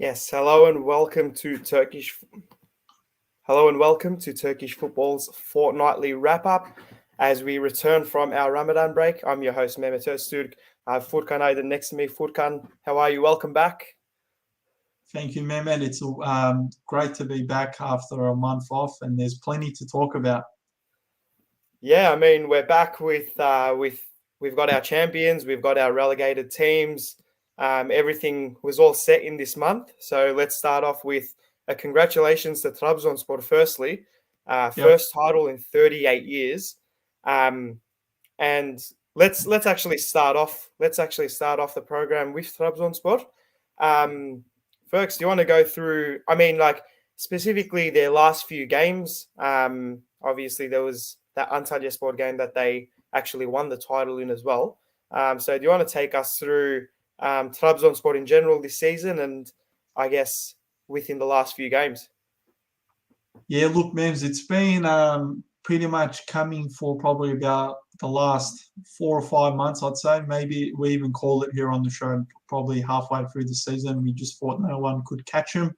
Yes, hello and welcome to Turkish Football's Fortnightly Wrap-Up. As we return from our Ramadan break, I'm your host Mehmet and Furkan. I have Furkan Aydın next to me. Furkan, how are you? Welcome back. Thank you, Mehmet. It's great to be back after a month off, and there's plenty to talk about. Yeah, I mean we're back with we've got our champions, we've got our relegated teams. Everything was all set in this month. So let's start off with a congratulations to Trabzonspor. Firstly, Yep. first title in 38 years. Um, and let's actually start off. Let's actually start off the program with Trabzonspor. Um, Ferks, do you want to go through? I mean, like specifically their last few games. Obviously there was that Antalyaspor game that they actually won the title in as well. So do you want to take us through Trabzonspor in general this season, and I guess within the last few games? Yeah, look, Mems, it's been pretty much coming for probably about the last 4 or 5 months, I'd say. Maybe we even called it here on the show probably halfway through the season. We just thought no one could catch him.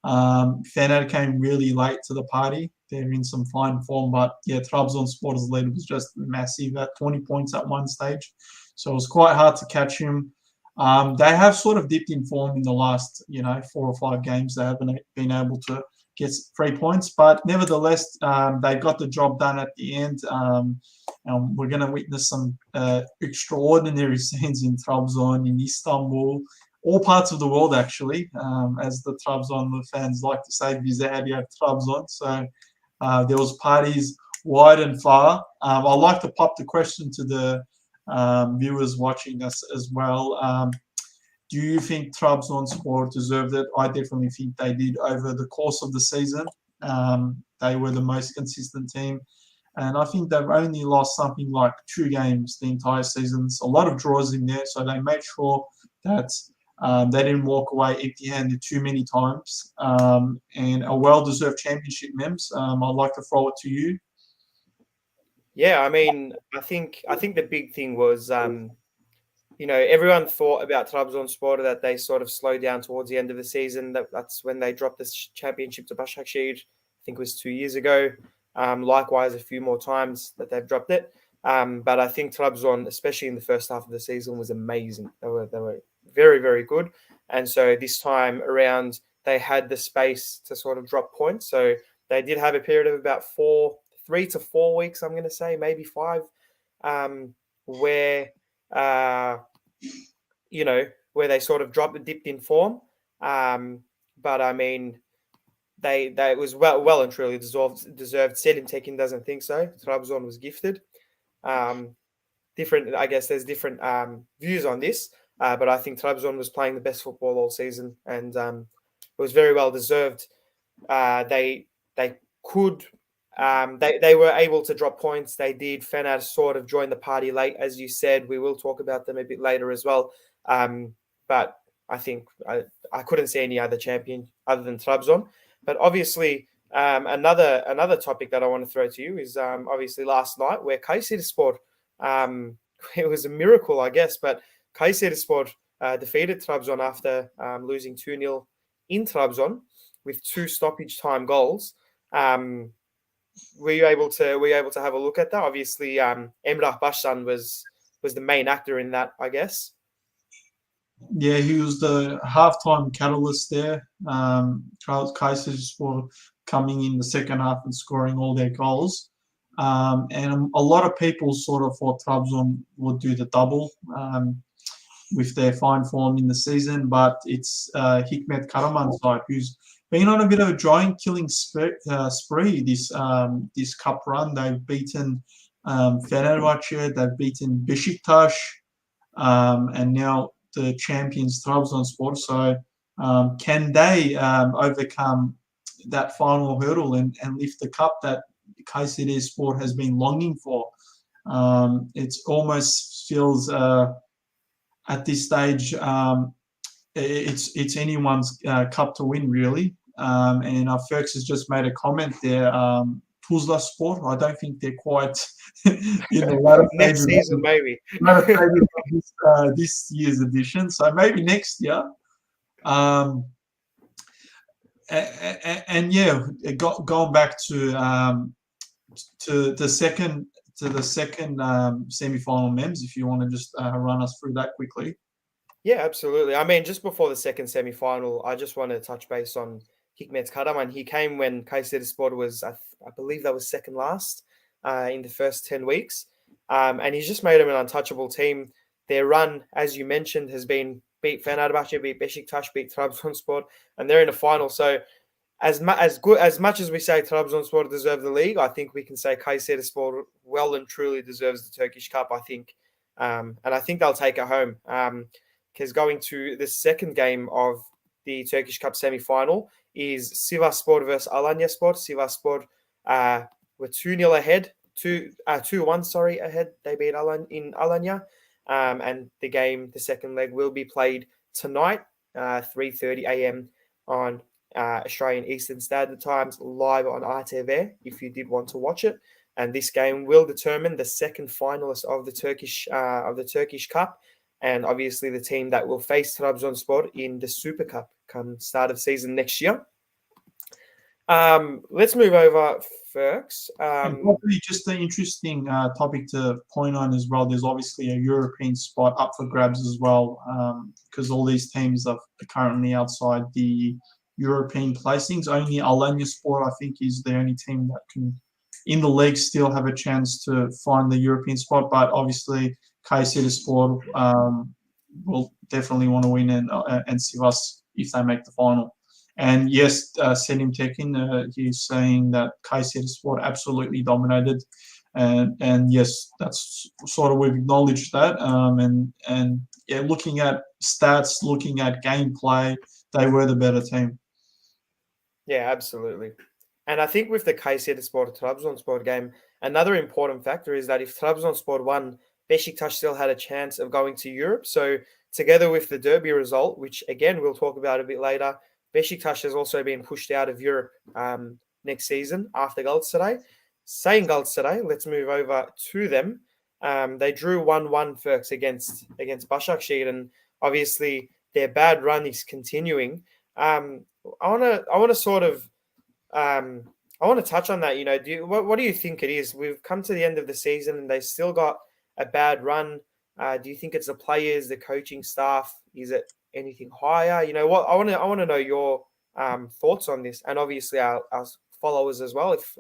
Fener came really late to the party. They're in some fine form, but yeah, Trabzonspor's lead was just massive at 20 points at one stage. So it was quite hard to catch him. They have sort of dipped in form in the last, 4 or 5 games. They haven't been able to get 3 points, but nevertheless, they got the job done at the end. And we're going to witness some extraordinary scenes in Trabzon, in Istanbul, all parts of the world actually, as the Trabzon fans like to say, bize her yer Trabzon. So there was parties wide and far. I'd like to pop the question to the viewers watching us as well. Do you think Trabzonspor deserved it? I definitely think they did over the course of the season. They were the most consistent team. And I think they've only lost something like 2 games the entire season. So a lot of draws in there. So they made sure that they didn't walk away empty-handed too many times. And a well-deserved championship, Mems. I'd like to throw it to you. Yeah, I mean, I think the big thing was, everyone thought about Trabzonspor that they sort of slowed down towards the end of the season. That's when they dropped the championship to Başakşehir. I think it was 2 years ago. Likewise, a few more times that they've dropped it. But I think Trabzon, especially in the first half of the season, was amazing. They were very, very good. And so this time around, they had the space to sort of drop points. So they did have a period of about 3 to 4 weeks, I'm going to say, maybe 5, where uh, where they sort of dipped in form. But I mean, they it was well and truly deserved. Selim Tekin doesn't think so. Trabzon was gifted. Um, Different, I guess. There's different views on this, but I think Trabzon was playing the best football all season, and it was very well deserved. They could. They were able to drop points. They did. Fener sort of joined the party late, as you said. We will talk about them a bit later as well. But I think I couldn't see any other champion other than Trabzon. But obviously, another topic that I want to throw to you is obviously last night where Kayserispor, it was a miracle, I guess, but Kayserispor defeated Trabzon after losing 2-0 in Trabzon with 2 stoppage time goals. Were you able to have a look at that? Obviously, Emrah Başsan was the main actor in that, I guess. Yeah, he was the halftime catalyst there. Kayserispor coming in the second half and scoring all their goals. And a lot of people sort of thought Trabzon would do the double with their fine form in the season, but it's Hikmet Karaman's side who's been on a bit of a giant-killing spree this cup run. They've beaten Fenerbahce, they've beaten Beşiktaş, and now the champions Trabzonspor. So can they overcome that final hurdle and lift the cup that Kayserispor has been longing for? It almost feels at this stage it's anyone's cup to win, really. And Ferks has just made a comment there. Tuzla Sport, I don't think they're quite in the latter Next stages season, maybe. of this year's edition. So maybe next year. and yeah, going back to the second semi-final, Mems, if you want to just run us through that quickly. Yeah, absolutely. I mean, just before the second semi-final, I just want to touch base on Hikmet Karaman. He came when Kayserispor was, I believe, that was second last in the first 10 weeks, and he's just made them an untouchable team. Their run, as you mentioned, has been beat Fenerbahce, beat Beşiktaş, beat Trabzonspor, and they're in the final. So as much as we say Trabzonspor deserve the league, I think we can say Kayserispor well and truly deserves the Turkish Cup. I think, and I think they'll take it home. Because going to the second game of the Turkish Cup semi-final is Sivasspor versus Alanyaspor. Sivasspor were 2-0 ahead, 2-1, sorry, ahead. They beat in Alanya. And the second leg, will be played tonight, 3:30 a.m. on Australian Eastern Standard Times, live on RTV, if you did want to watch it. And this game will determine the second finalist of the Turkish Cup, and obviously the team that will face Trabzonspor in the Super Cup come start of season next year. Let's move over, Ferks. And probably just an interesting topic to point on as well. There's obviously a European spot up for grabs as well, because all these teams are currently outside the European placings. Only Alanyaspor, I think, is the only team that can, in the league, still have a chance to find the European spot. But obviously, Kayserispor will definitely want to win, and Sivas if they make the final. And yes, Selim Tekin, he's saying that Kayserispor absolutely dominated, and yes, that's sort of, we've acknowledged that. And yeah, looking at stats, looking at gameplay, they were the better team. Yeah, absolutely. And I think with the Kayserispor Trabzonspor game, another important factor is that if Trabzonspor won, Beşiktaş still had a chance of going to Europe. So together with the derby result, which again we'll talk about a bit later, Beşiktaş has also been pushed out of Europe next season after Galatasaray. Saying Galatasaray, let's move over to them. They drew 1-1 first against Başakşehir, and obviously their bad run is continuing. I want to sort of I want to touch on that. You know, what do you think it is? We've come to the end of the season and they still got a bad run. Do you think it's the players, the coaching staff? Is it anything higher? You know, what I want to know your thoughts on this, and obviously our followers as well. If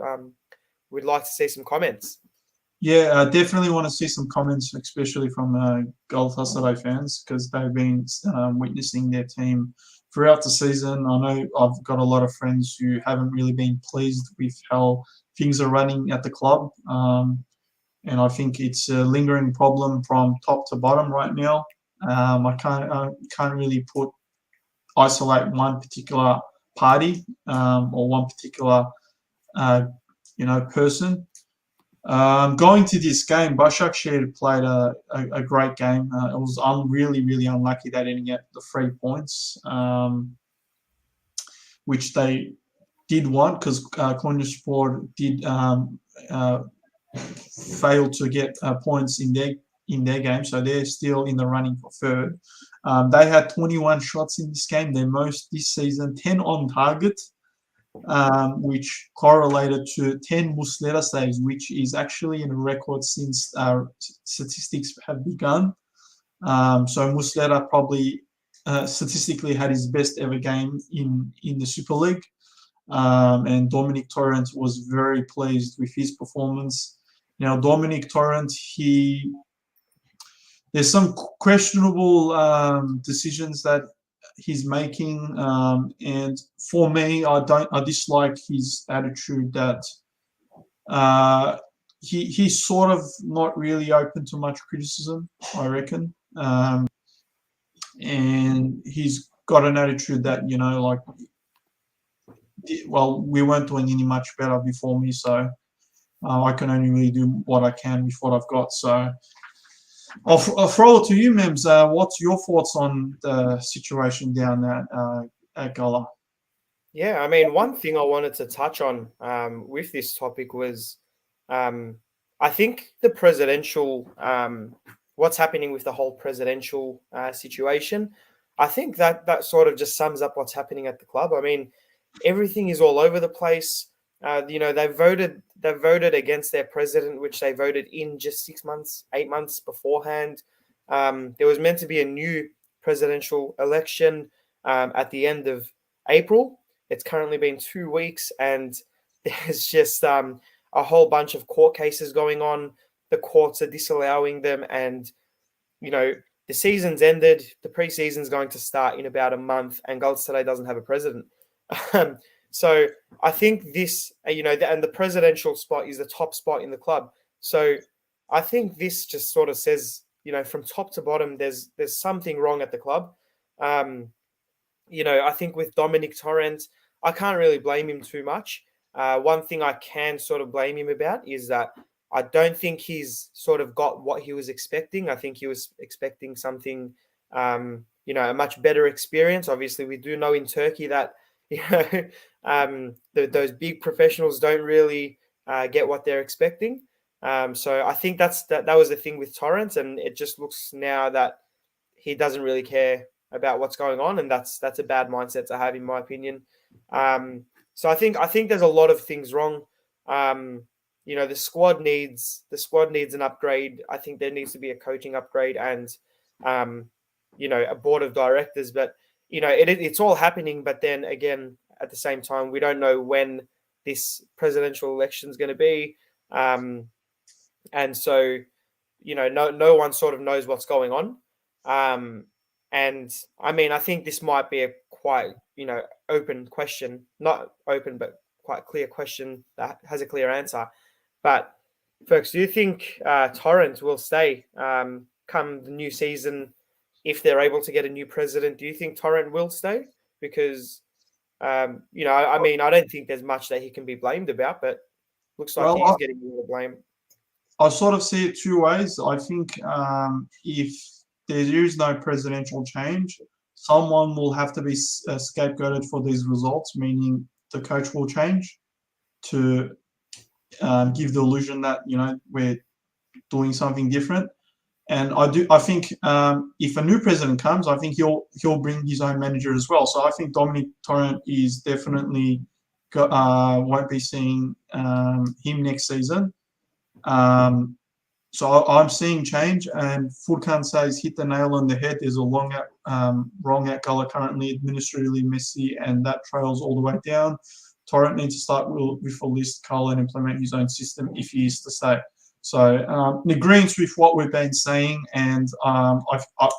we'd like to see some comments. Yeah, I definitely want to see some comments, especially from Galatasaray fans, because they've been witnessing their team throughout the season. I know I've got a lot of friends who haven't really been pleased with how things are running at the club, and I think it's a lingering problem from top to bottom right now. I can't really isolate one particular party or one particular person. Going to this game, Başakşehir played a great game. It was really, really unlucky they didn't get the 3 points, which they did want, because Konyaspor did fail to get points in their game, so they're still in the running for third. They had 21 shots in this game, their most this season, 10 on target. Which correlated to 10 Muslera saves, which is actually in a record since statistics have begun. So Muslera probably statistically had his best ever game in the Super League. And Dominic Torrent was very pleased with his performance. Now, Dominic Torrent, there's some questionable decisions that he's making, and for me, I dislike his attitude that he's sort of not really open to much criticism, I reckon, and he's got an attitude that, like, well, we weren't doing any much better before me, so I can only really do what I can with what I've got. So I'll throw it to you, Mems. What's your thoughts on the situation down at Gullah? Yeah, I mean, one thing I wanted to touch on with this topic was I think the presidential, what's happening with the whole presidential situation. I think that sort of just sums up what's happening at the club. I mean, everything is all over the place. They voted against their president, which they voted in just 6 months, 8 months beforehand. There was meant to be a new presidential election at the end of April. It's currently been 2 weeks, and there's just a whole bunch of court cases going on. The courts are disallowing them, and the season's ended. The preseason's going to start in about a month, and Galatasaray doesn't have a president. So I think this, and the presidential spot is the top spot in the club. So I think this just sort of says, from top to bottom, there's something wrong at the club. I think with Dominic Torrent, I can't really blame him too much. One thing I can sort of blame him about is that I don't think he's sort of got what he was expecting. I think he was expecting something, a much better experience. Obviously, we do know in Turkey that, those big professionals don't really get what they're expecting. So I think that was the thing with Torrent, and it just looks now that he doesn't really care about what's going on, and that's a bad mindset to have, in my opinion. So I think there's a lot of things wrong. The squad needs an upgrade. I think there needs to be a coaching upgrade and a board of directors. But it's all happening. But then again, at the same time, we don't know when this presidential election is going to be, and so no one sort of knows what's going on. And I mean, I think this might be a quite open question, not open, but quite clear question that has a clear answer. But folks, do you think Torrent will stay come the new season if they're able to get a new president? Do you think Torrent will stay? Because I mean, I don't think there's much that he can be blamed about, but looks like he's getting all the blame. I sort of see it two ways. I think if there is no presidential change, someone will have to be scapegoated for these results, meaning the coach will change to give the illusion that we're doing something different. And I think if a new president comes, I think he'll bring his own manager as well. So I think Dominic Torrent is definitely won't be seeing him next season. So I'm seeing change, and Furkan says hit the nail on the head. There's a wrong at Gullah currently, administratively messy, and that trails all the way down. Torrent needs to start with a list, Carl, and implement his own system if he is to stay. So in agreement with what we've been saying, and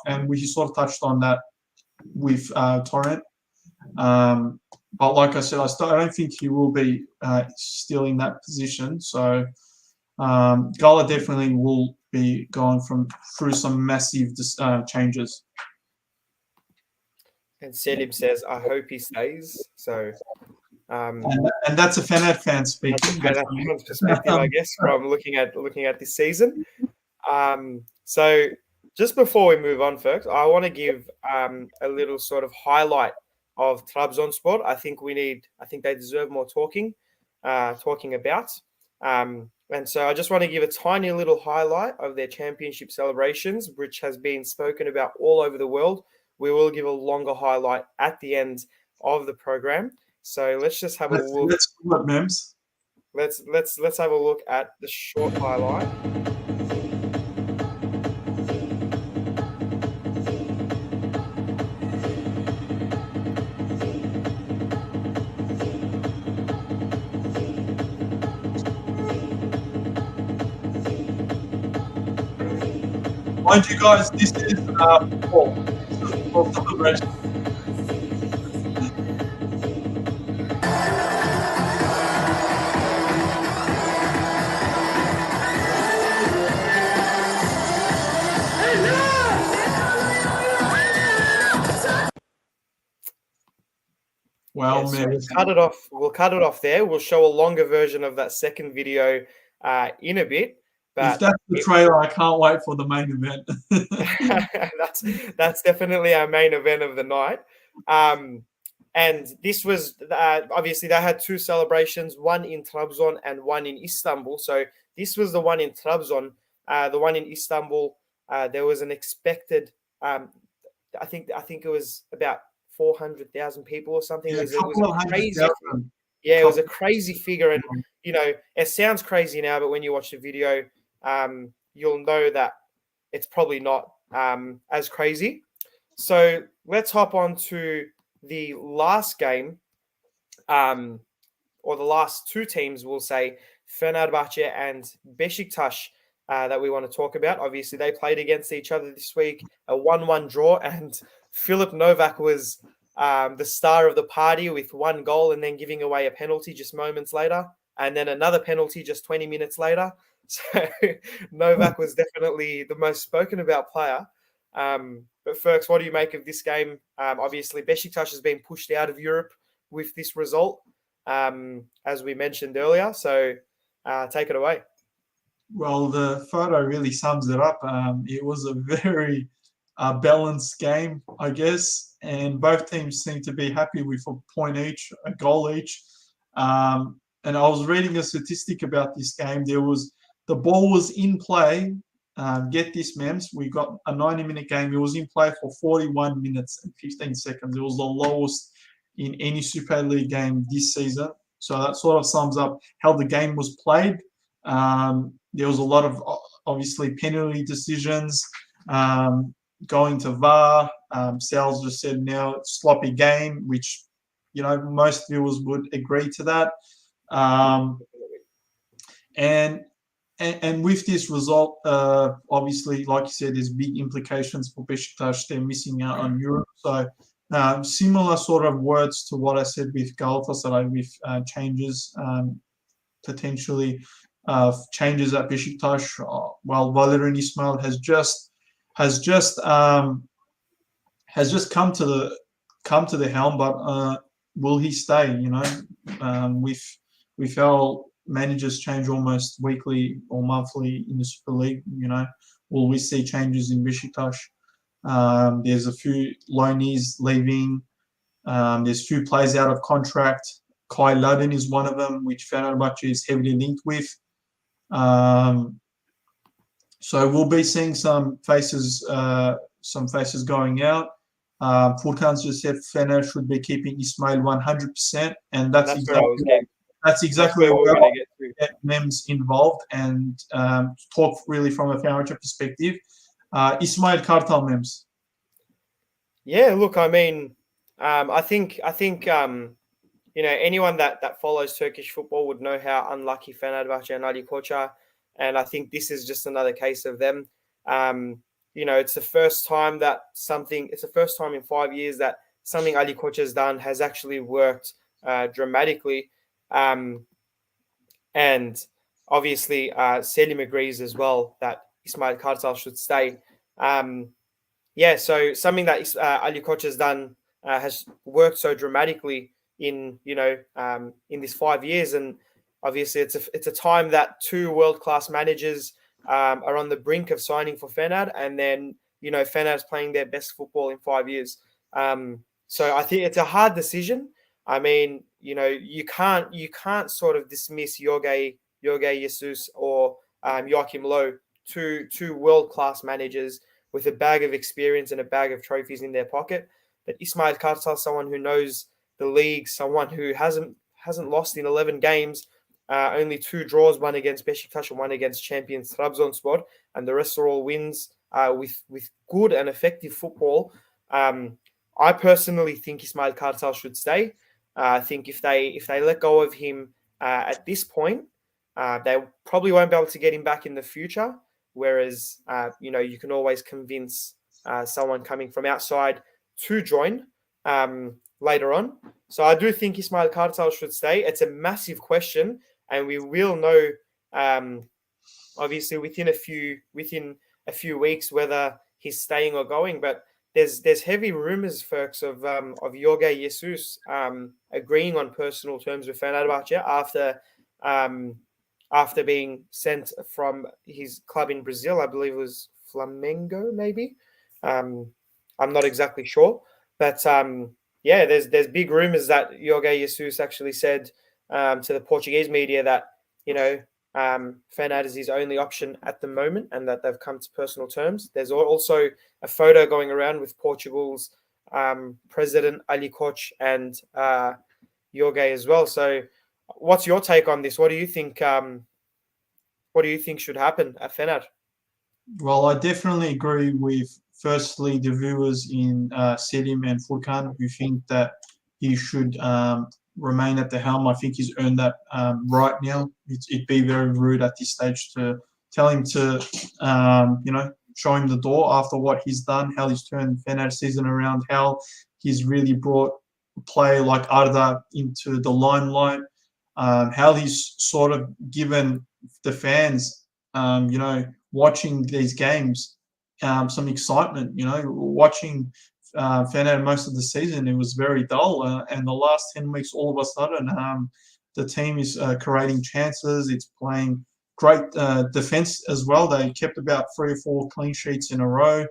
and we sort of touched on that with Torrent. But like I said, I don't think he will be still in that position. So Gullah definitely will be going through some massive changes. And Selim says, "I hope he stays." So, and that's a fan speaking. That's a perspective, I guess, from looking at this season. So, just before we move on, folks, I want to give a little sort of highlight of Trabzonspor. I think they deserve more talking about. And so I just want to give a tiny little highlight of their championship celebrations, which has been spoken about all over the world. We will give a longer highlight at the end of the program. So let's just have a look. Let's do it, Mems. Let's have a look at the short highlight. Mind you guys, this is for celebration. Well, yeah, so we'll cut it off there. We'll show a longer version of that second video in a bit. But if that's the trailer, I can't wait for the main event. that's definitely our main event of the night. And this was obviously they had two celebrations, one in Trabzon and one in Istanbul. So this was the one in Trabzon. The one in Istanbul, there was an expected. I think it was about 400,000 people or something. Yeah, a It was couple a of hundred crazy, thousand. yeah, it was a Couple, crazy figure. And, it sounds crazy now, but when you watch the video, you'll know that it's probably not as crazy. So let's hop on to the last game, or the last two teams, we'll say, Fenerbahce and Besiktas, that we want to talk about. Obviously, they played against each other this week, a 1-1 draw, and Philip Novak was the star of the party with one goal and then giving away a penalty just moments later, and then another penalty just 20 minutes later. So Novak was definitely the most spoken about player. But Ferks, what do you make of this game? Obviously, Besiktas has been pushed out of Europe with this result, as we mentioned earlier. So take it away. well, the photo really sums it up. It was a very balanced game, I guess, and both teams seemed to be happy with a point each, a goal each. And I was reading a statistic about this game. The ball was in play. Get this, Mems. We got a 90-minute game. It was in play for 41 minutes and 15 seconds. It was the lowest in any Super League game this season. So that sort of sums up how the game was played. There was a lot of obviously penalty decisions, going to VAR. Sal's just said now it's sloppy game, which most viewers would agree to that. And with this result, obviously, like you said, there's big implications for Besiktas. They're missing out on Europe. So similar sort of words to what I said with Galatasaray, with changes, potentially changes at Besiktas. Well, Valerian Ismail has just come to the helm, but will he stay? With our managers change almost weekly or monthly in the Super League, will we see changes in Besiktas? There's a few loanees leaving. There's a few players out of contract. Kai Ludden is one of them, which Fenerbahce is heavily linked with. So we'll be seeing some faces going out. Furkan's just said Fener should be keeping Ismail 100%, and that's Where I was getting. exactly Where we're where going to get to. get Mems involved and talk really from a Fenerbahce perspective. Ismail Kartal, Mems. Yeah, look, I mean, I think anyone that follows Turkish football would know how unlucky Fenerbahce and Ali Koç are, and I think this is just another case of them. It's the first time it's the first time in 5 years that something Ali Koç has done has actually worked dramatically. And obviously, Selim agrees as well that Ismail Kartal should stay. So something that Ali Koç has done has worked so dramatically in this 5 years, and obviously it's a time that two world-class managers are on the brink of signing for Fener, and then Fener's playing their best football in 5 years. So I think it's a hard decision. I mean, you can't sort of dismiss Jorge Jesus or Joachim Low, two world-class managers with a bag of experience and a bag of trophies in their pocket. But Ismail Kartal, someone who knows the league, someone who hasn't lost in 11 games, only 2 draws, one against Besiktas and one against champions Trabzonspor, and the rest are all wins with good and effective football. I personally think Ismail Kartal should stay. I think if they let go of him at this point, they probably won't be able to get him back in the future. Whereas, you can always convince someone coming from outside to join later on. So I do think Ismail Kartal should stay. It's a massive question, and we will know, obviously, within a few weeks whether he's staying or going. But there's heavy rumors, Ferks, of Jorge Jesus agreeing on personal terms with Fenerbahce after being sent from his club in Brazil. I believe it was Flamengo, maybe. I'm not exactly sure. But there's big rumors that Jorge Jesus actually said to the Portuguese media that, Fener is his only option at the moment and that they've come to personal terms. There's also a photo going around with Portugal's President Ali Koch and Jorge as well. So, what's your take on this? What do you think? What do you think should happen at Fener? Well, I definitely agree with firstly the viewers in Selim and Furkan who think that he should remain at the helm. I think he's earned that right now. It'd be very rude at this stage to tell him to, show him the door after what he's done, how he's turned Fener season around, how he's really brought a player like Arda into the limelight, how he's sort of given the fans, watching these games, some excitement. Watching Fener most of the season, it was very dull, and the last 10 weeks, all of a sudden, the team is creating chances. It's playing great defense as well. They kept about 3 or 4 clean sheets in a row.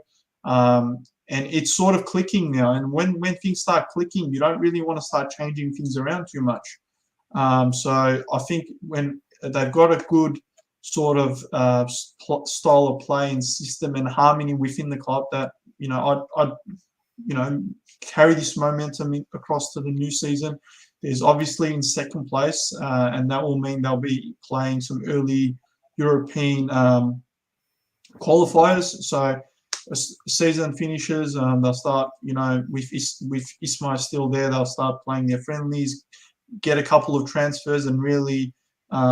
And it's sort of clicking now. And when things start clicking, you don't really want to start changing things around too much. So I think when they've got a good sort of style of play and system and harmony within the club, that I'd carry this momentum across to the new season. There's obviously in second place, and that will mean they'll be playing some early European qualifiers. So as season finishes, they'll start, with Ismail still there, they'll start playing their friendlies, get a couple of transfers, and really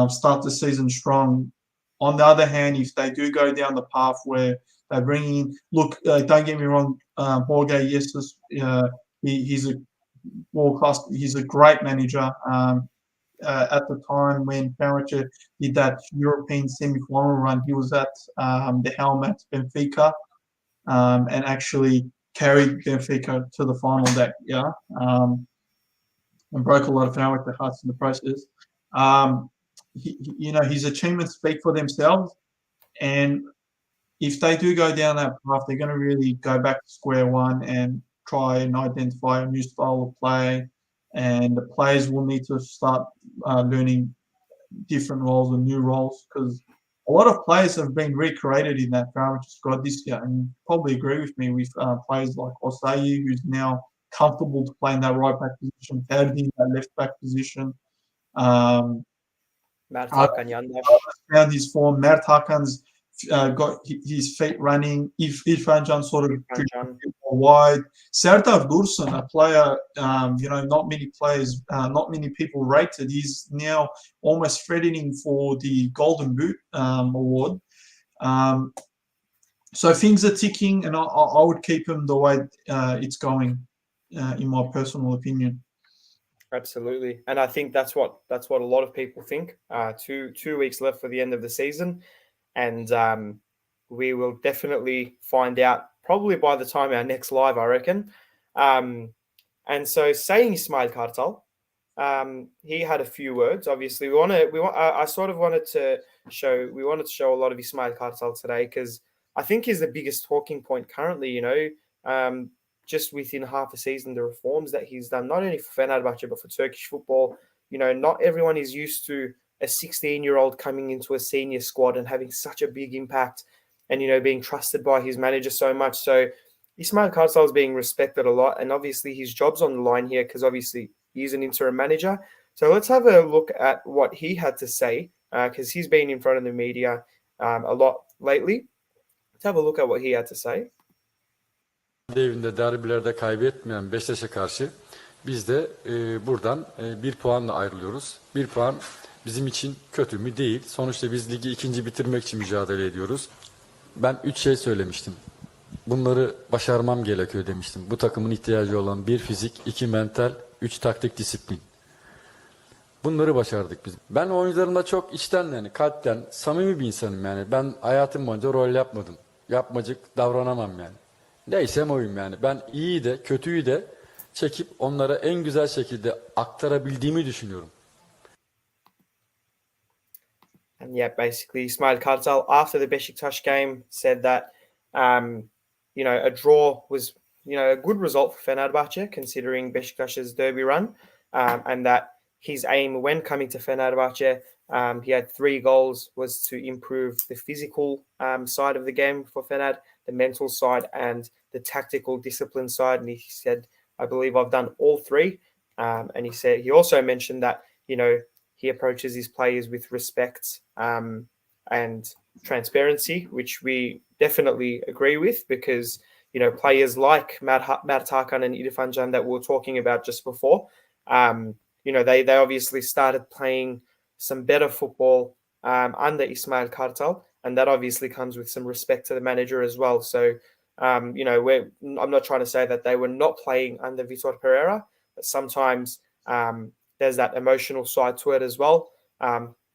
start the season strong. On the other hand, if they do go down the path where they bring in, don't get me wrong, Jorge Jesus, he's a world class. He's a great manager. At the time when Fenerbahce did that European semi-final run, he was at the helm at Benfica, and actually carried Benfica to the final that year, and broke a lot of Fenerbahce hearts in the process. His achievements speak for themselves, and if they do go down that path, they're going to really go back to square one and try and identify a new style of play, and the players will need to start learning different roles and new roles, because a lot of players have been recreated in that Fenerbahce squad this year, and you probably agree with me with players like Osayi, who's now comfortable to play in that right back position, Ferdi in that left back position. Mert Hakan Yandaş. Found his form. Mert Hakan's got his feet running. If Irfan Can sort of wide. Serdar Dursun, a player, not many people rated. He's now almost threatening for the Golden Boot award. So things are ticking, and I would keep him the way it's going, in my personal opinion. Absolutely, and I think that's what a lot of people think. 2 weeks left for the end of the season, and we will definitely find out probably by the time our next live, I reckon. And so, saying Ismail Kartal, he had a few words. Obviously, we wanted to show a lot of Ismail Kartal today, because I think he's the biggest talking point currently. Just within half a season, the reforms that he's done, not only for Fenerbahce, but for Turkish football. Not everyone is used to a 16-year-old coming into a senior squad and having such a big impact, and, being trusted by his manager so much. So Ismail Kartal is being respected a lot, and obviously his job's on the line here, because obviously he's an interim manager. So let's have a look at what he had to say, because he's been in front of the media a lot lately. Let's have a look at what he had to say. Evinde derbilerde kaybetmeyen Beşiktaş'a karşı biz de buradan 1 puanla ayrılıyoruz. 1 puan bizim için kötü mü değil. Sonuçta biz ligi ikinci bitirmek için mücadele ediyoruz. Ben 3 şey söylemiştim. Bunları başarmam gerekiyor demiştim. Bu takımın ihtiyacı olan 1 fizik, 2 mental, 3 taktik disiplin. Bunları başardık biz. Ben oyuncularımla çok içten, kalpten, samimi bir insanım yani. Ben hayatım boyunca rol yapmadım. Yapmacık davranamam yani. Neysem oyum yani. Ben iyiyi de kötüyü de çekip onlara en güzel şekilde aktarabildiğimi düşünüyorum. And yeah, basically Ismail Kartal, after the Beşiktaş game, said that a draw was a good result for Fenerbahce, considering Beşiktaş's derby run, and that his aim when coming to Fenerbahce, he had 3 goals, was to improve the physical side of the game for Fener, the mental side, and the tactical discipline side. And he said, I believe I've done all three. And he also mentioned that, he approaches his players with respect and transparency, which we definitely agree with, because, players like Matt Tarkan and Irfan Can that we were talking about just before, they obviously started playing some better football under Ismail Kartal, and that obviously comes with some respect to the manager as well. So, I'm not trying to say that they were not playing under Vitor Pereira, but sometimes there's that emotional side to it as well.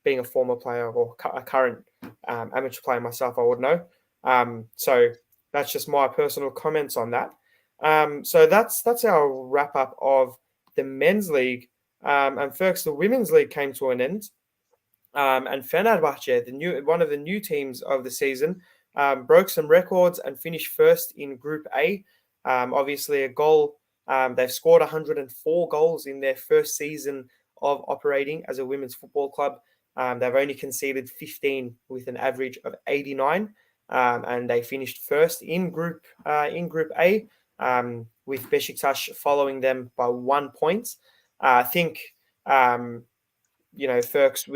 Being a former player or a current amateur player myself, I would know. So that's just my personal comments on that. So that's our wrap up of the men's league. And first, the women's league came to an end. And Fenerbahce, one of the new teams of the season, broke some records and finished first in Group A. Obviously, a goal. They've scored 104 goals in their first season of operating as a women's football club. They've only conceded 15 with an average of 89, and they finished first in Group A, with Besiktas following them by 1 point. I think. Ferks,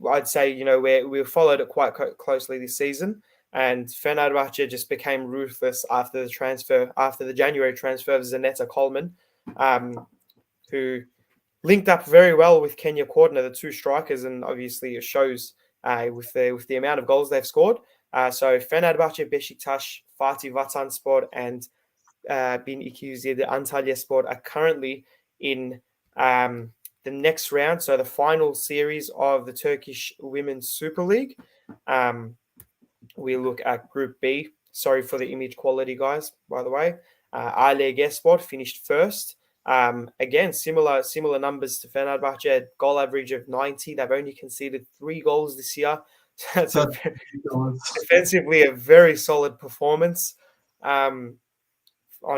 I'd say, we followed it quite closely this season, and Fenerbahce just became ruthless after the January transfer of Zaneta Coleman, who linked up very well with Kenya Cordner, the two strikers, and obviously it shows with the amount of goals they've scored. So Fenerbahce, Besiktas, Fatih Vatanspor, and 1207 Antalyaspor are currently in the next round, so the final series of the Turkish Women's Super League. We look at Group B. Sorry for the image quality, guys, by the way. ALG finished first. Again, similar numbers to Fenerbahce, goal average of 90. They've only conceded 3 goals this year. So that's defensively a very solid performance on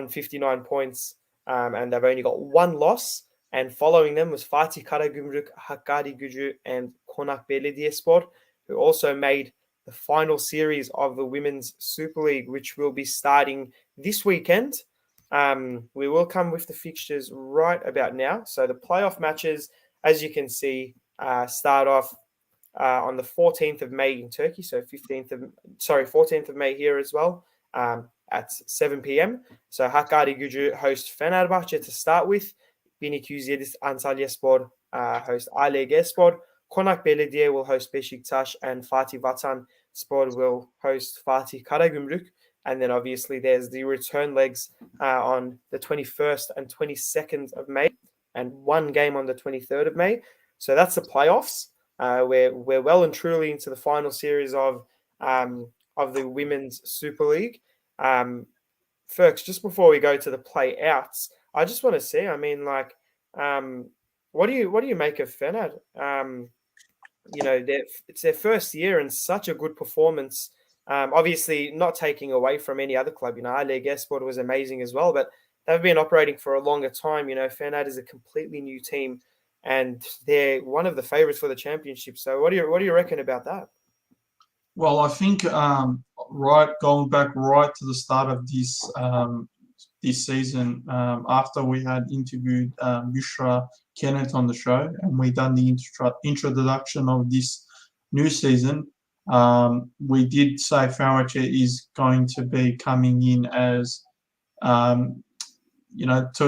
59 points, and they've only got 1 loss. And following them was Fatih Karagümrük, Hakkari Gücü, and Konak Belediyespor, who also made the final series of the Women's Super League, which will be starting this weekend. We will come with the fixtures right about now. So the playoff matches, as you can see, start off on the 14th of May in Turkey. So 14th of May here as well, at 7 p.m. So Hakkari Gücü host Fenerbahce to start with. 1207 Antalyaspor host ALG. Konak Belediye will host Beşiktaş, and Fatih Vatanspor will host Fatih Karagümrük. And then obviously there's the return legs on the 21st and 22nd of May, and 1 game on the 23rd of May. So that's the playoffs. We're well and truly into the final series of the Women's Super League. Ferks, just before we go to the play-outs, I just want to see, what do you make of Fener? It's their first year and such a good performance. Obviously, not taking away from any other club. ALG was amazing as well, but they've been operating for a longer time. Fener is a completely new team, and they're one of the favourites for the championship. So, what do you reckon about that? Well, I think going back right to the start of this season, after we had interviewed Bushra Kenneth on the show, and we done the introduction of this new season, we did say Fenerbahce is going to be coming in as, to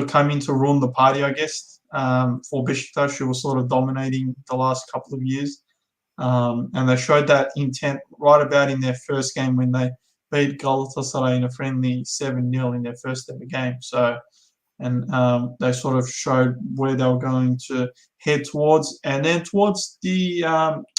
come in to ruin the party, I guess, for Beşiktaş, who was sort of dominating the last couple of years. And they showed that intent right about in their first game when they beat Galatasaray in a friendly 7-0 in their first ever game. So, and they sort of showed where they were going to head towards. And then towards the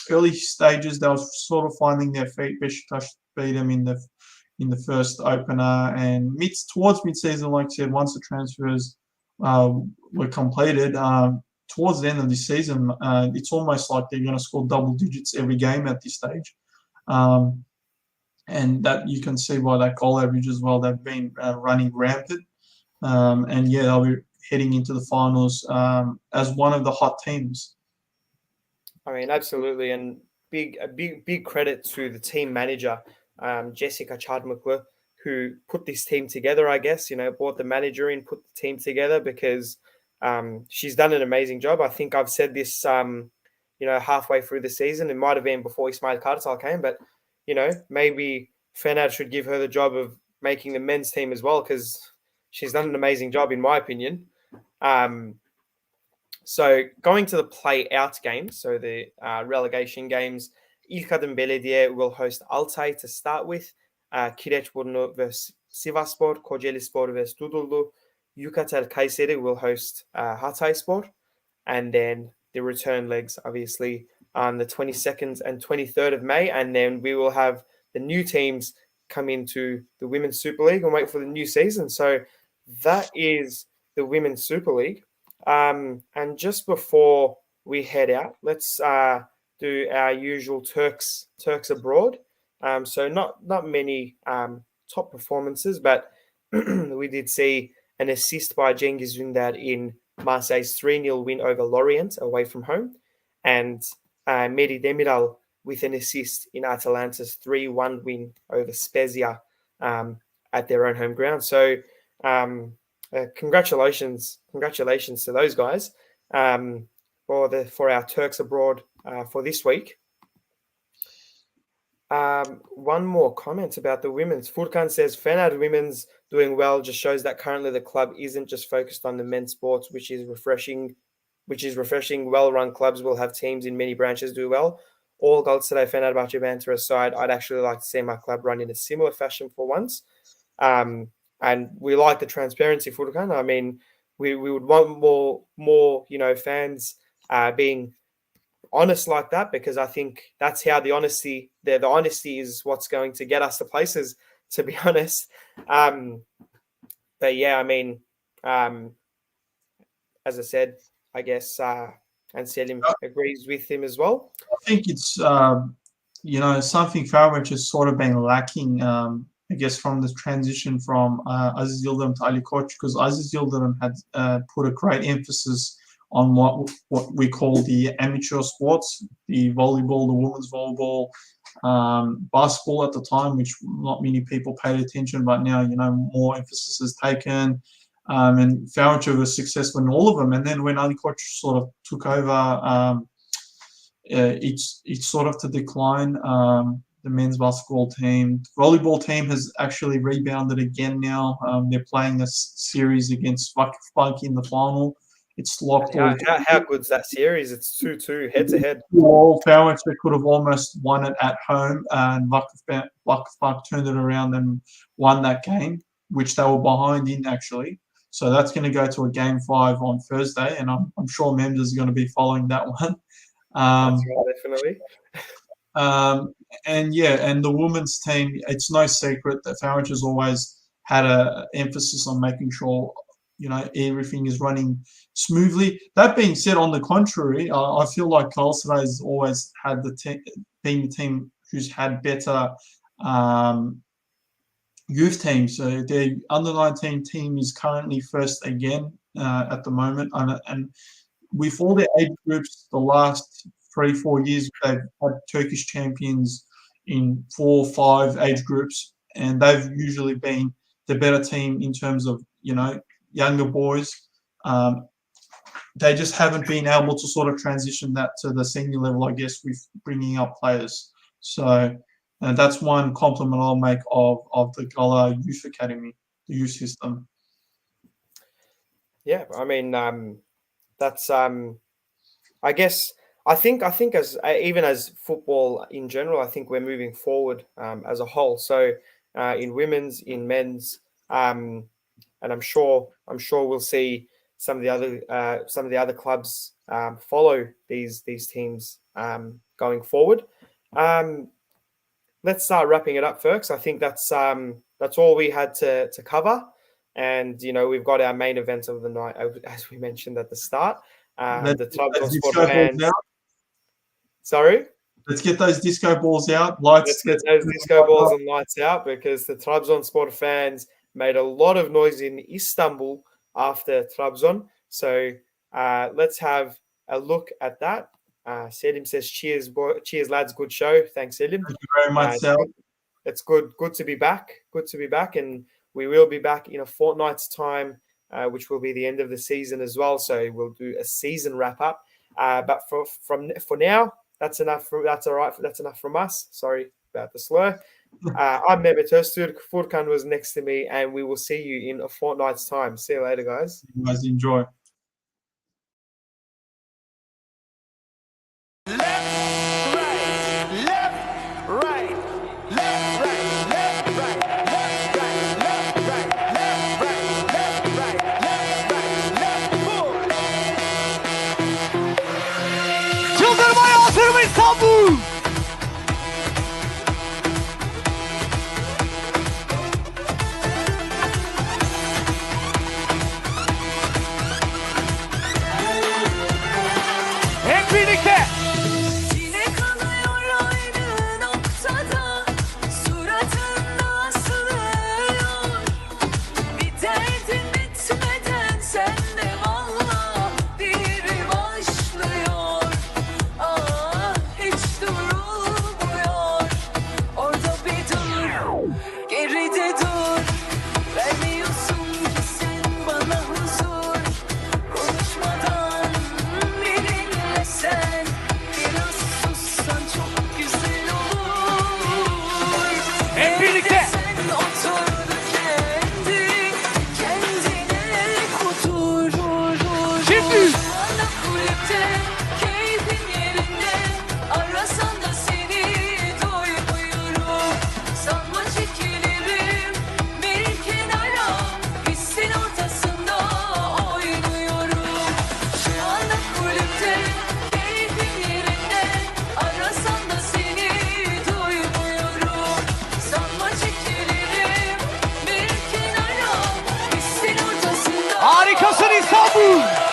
early stages, they were sort of finding their feet. Beşiktaş beat them in the first opener. And towards mid-season, like I said, once the transfers were completed, towards the end of the season, it's almost like they're going to score double digits every game at this stage. And that you can see by that goal average as well. They've been running rampant. And yeah, they'll be heading into the finals as one of the hot teams. I mean, absolutely. And big credit to the team manager, Jessica Çarmıklı, who put this team together, I guess, brought the manager in, put the team together, because she's done an amazing job. I think I've said this, halfway through the season. It might have been before Ismail Kartal came, but, maybe Fener should give her the job of making the men's team as well, because she's done an amazing job, in my opinion. So going to the play-out games, so the relegation games, İlkadın Belediye will host Altay to start with. Kireçburnu versus Sivasspor, Kocaelispor versus Dudullu. Yukatel Kayseri will host Hatayspor. And then the return legs, obviously, on the 22nd and 23rd of May. And then we will have the new teams come into the Women's Super League and wait for the new season. So that is the Women's Super League. And just before we head out, let's do our usual Turks abroad. So not many top performances, but we did see an assist by Cengiz Ünder in Marseille's 3-0 win over Lorient away from home, and Mehdi Demiral with an assist in Atalanta's 3-1 win over Spezia at their own home ground. So congratulations to those guys for our Turks abroad for this week. One more comment about the women's. Furkan says Fener women's doing well just shows that currently the club isn't just focused on the men's sports, which is refreshing. Well-run clubs will have teams in many branches do well. All Galatasaray Fenerbahçe banter aside, I'd actually like to see my club run in a similar fashion for once. And we like the transparency, Furkan. I mean, we would want more fans being honest like that, because I think that's how the honesty is what's going to get us to places, to be honest. But yeah, I mean, as I said, I guess, and Selim agrees with him as well. I think it's something Fenerbahçe has sort of been lacking. I guess from the transition from Aziz Yıldırım to Ali Koç, because Aziz Yıldırım had put a great emphasis on what we call the amateur sports, the volleyball, the women's volleyball, basketball at the time, which not many people paid attention, but now, more emphasis is taken. And Fenerbahçe was successful in all of them. And then when Ali Koç sort of took over, it's sort of to decline. The men's basketball team, the volleyball team has actually rebounded again now. They're playing a series against Vakıfbank in the final. It's locked. How good's that series? It's 2-2 head-to-head. Well, Fenerbahçe could have almost won it at home, and Vakıfbank turned it around and won that game, which they were behind in, actually. So that's going to go to a game 5 on Thursday, and I'm sure Mems is going to be following that one. That's right, definitely. And the women's team, it's no secret that Fenerbahçe has always had an emphasis on making sure everything is running smoothly. That being said, on the contrary, I feel like Galatasaray has always had been the team who's had better youth teams. So their under-19 team is currently first again at the moment, and with all their age groups, the last 3-4 years they've had Turkish champions in 4 or 5 age groups, and they've usually been the better team in terms of younger boys. They just haven't been able to sort of transition that to the senior level, I guess, with bringing up players. So that's one compliment I'll make of the Gala Youth Academy, the youth system. Yeah, I mean, that's I guess I think as even as football in general, I think we're moving forward as a whole. So in women's, in men's, and I'm sure we'll see some of the other clubs follow these teams going forward. Let's start wrapping it up, Ferks. I think that's all we had to cover, and we've got our main event of the night, as we mentioned at the start. The Trabzon Sport fans. Sorry. Let's get those disco balls out. Let's get those disco balls and lights out, because the Trabzon Sport fans made a lot of noise in Istanbul after Trabzon. So let's have a look at that. Selim says, cheers lads, good show. Thanks, Selim. Thank you very much, Sal. it's good to be back. Good to be back, and we will be back in a fortnight's time, which will be the end of the season as well. So we'll do a season wrap up. But for now, that's enough. That's all right. That's enough from us. Sorry about the slur. I'm Mehmet and Furkan was next to me, and we will see you in a fortnight's time. See you later, guys. You guys enjoy. Çıldırmaya hazır mı İstanbul? Hep birlikte. Yine kalıyor aynı noktada, suratında asılıyor. Bir derdin bitmeden sende valla biri başlıyor. Ah hiç durulmuyor, orada bir dur, geride dur. Vermiyorsun ki sen bana huzur, konuşmadan benimle sen biraz sussan çok güzel olur. Hep birlikte. Sen otur kendine kudur. Şimdi. Ana kulüpte keyfin yerinde, arasan da seni duymuyorum. Sanma çekilirim bir kenara, pistin ortasında oynuyorum. Şu anda kulüpte keyfin yerinde, arasan da seni duymuyorum. Sanma çekilirim bir kenara, pistin ortasında. Harikasın İstanbul.